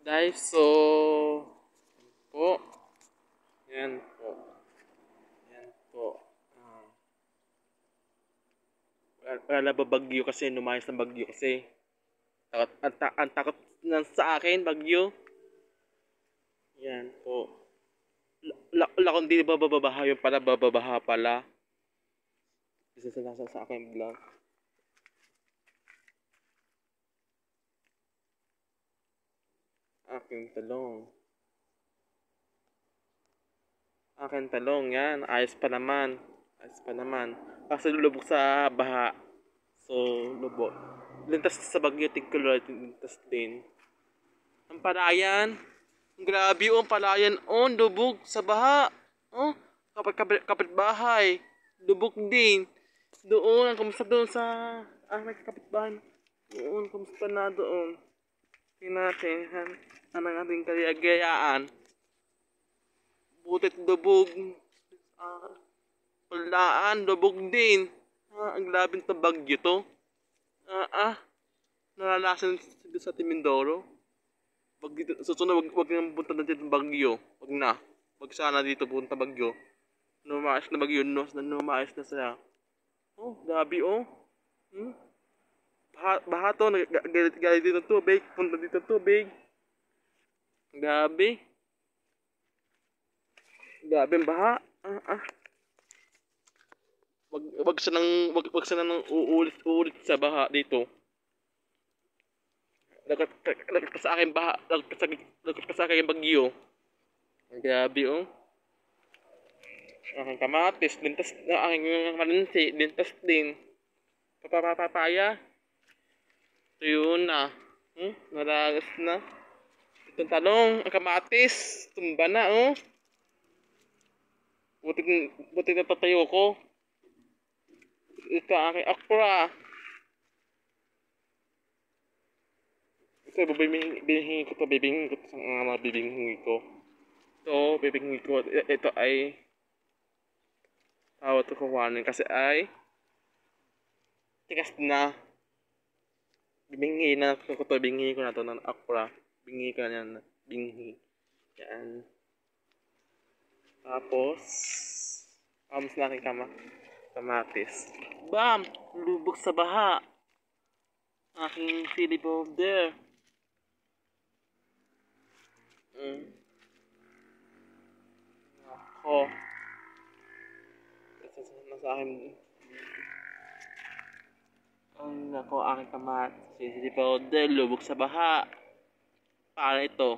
Guys, so po, yan po, yan po. Ah, wala ba bagyo kasi lumayas ng bagyo kasi. Ang takot na sa akin, bagyo. Yan po. Kung di ba bababaha yung pala, bababaha pala. Isa sa nasa sa akin vlog. Aking talong. Aking talong, yan. Ayos pa naman. Ayos pa naman. Kasi lulubog sa baha. So, lubog. Lintas sa bagyo, tigkulot. Lintas din. Ang palayan. Grabe oh, ang palayan oh, lubog sa baha. Oh, kapit bahay. Lubog din. Doon, kamusta doon sa may kapitbahay. Doon, kamusta na doon. Tingnan natin, ang ating kaligayaan. Butit lubog. Palaan, lubog din. Ang labing na bagyo to. Naranasan sa Timindoro. Wag dito, susunod, wag nang punta na dito bagyo. Wag na. Wag sana dito punta bagyo. Numayos na bagyo, numayos na siya. Oh, gabi oh. Hmm? Baha to, galit dito tubig. Punta dito tubig. Gabi. Gabi ang baha. Wag siya nang uulit sa baha dito. Lagat pa sa akin baha, lagat pa sa akin bagyo. Grabe oh. Aking kamatis, lintas na aking malinsi, lintas din. Papaya. Tuyo na. Naragas na. Itong talong, ang kamatis, tumba na oh. Buti na tatayo ko. Ito ang aking okra. Ito, bibinghin ko to, bibinghin ko to sa mga bibinghin ko. Ito, bibinghin ko. Ito ay tawag to kuhanin kasi ay tigas na. Bibinghin na ko to, bibinghin ko na to ng okra. Binghin ko na yan. Binghin. Yan. Tapos, amos na aking kamatis. Bam! Lubog sa baha. Aking Philip over there. Ako. Nasa akin. Ang nako, aking kamatis. Philip over there. Lubog sa baha. Para ito.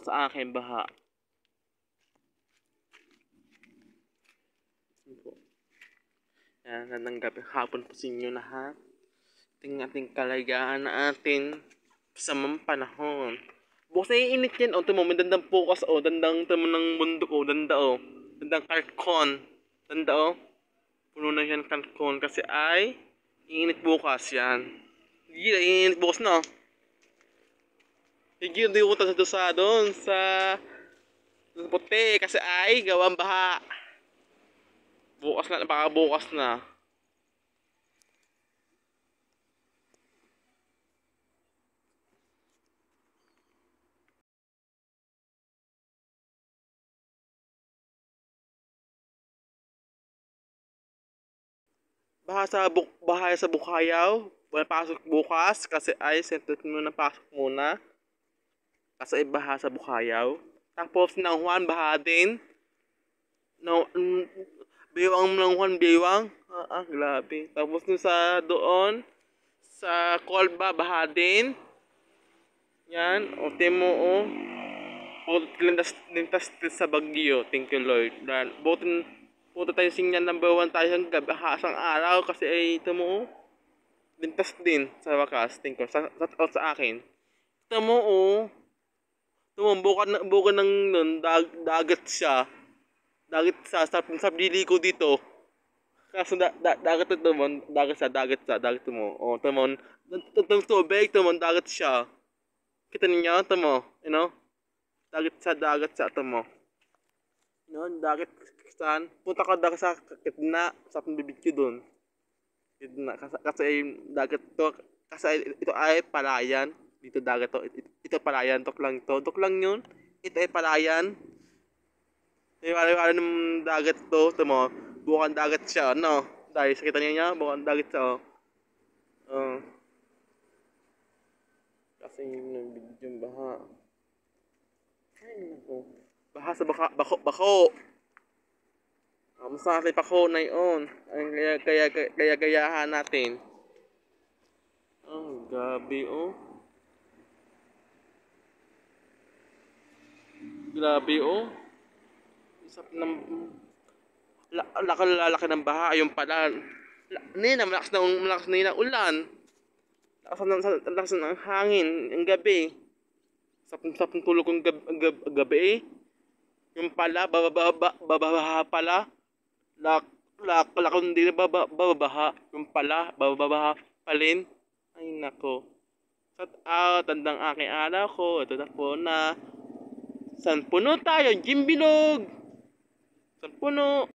Sa akin baha. Yan, nandang gabi. Hapon po sa inyo lahat. Tingnan ating kalagaan natin sa mga panahon. Bukas ay init yan. O, tamo, may dandang pukas. O, dandang tamo ng bundok. O, danda o. Dandang karkon. Danda o. Puno na yan karkon. Kasi ay, init bukas yan. Higil, init bukas na. Higil, di ko sa doon. Sa puti. Kasi ay, gawang baha. Bukas na, baka bukas na. Bahay sa Bukayaw. Wala pasok bukas kasi ay sentet mo na pasok muna. Kasi ay baha sa Bukayaw. Tapos ng Juan baha din. No, biwang ng Juan biwang. Grabe. Tapos dun sa doon sa Colba baha din. Yan, o temo o. Lintas sa Bagyo. Thank you Lord. Puto tayo signal number 1 tayo hanggang bahasang araw kasi ay ito mo lintas din sa wakas. Thank you. Sa akin. Ito mo ito mo bukan ng dagat siya. Dagat sa bili ko dito. Kaso dagat ito mo, dagat mo. O, ito mo, itong tubig, ito mo, dagat siya. Kita niyo, ito mo, you know? Dagat sa ito mo. Noon, dagat saan? Punta ka dagat sa Kitna, sa pambibigyo doon. Kitna, kasi ay dagat to, kasi ito ay palayan. Dito dagat to. Ito palayan. Tok lang to. Tok lang yun. Ito ay palayan. Yung wala ng dagat to. Ito mo. Bukan dagat siya. No? Dahil sa kita niya. Bukan dagat siya. Oh. Kasi yung video baha. Ay, naku. Baha sa bako. Masakit pako na yun. Kaya gayahan natin. Oh, gabi oh. Grabe oh. Isap ng lalaki ng baha. Ayun pala. Malakas na yun ang ulan. Lakas ng hangin. Ang gabi. Sapong tulog kong gabi eh. Yung pala, bababaha pala. Lakon din na bababaha. Yung pala, bababaha palin. Ay nako. Shout out, tandang aking araw ko. Ito na po na. San puno tayo? Jimbilog! San puno?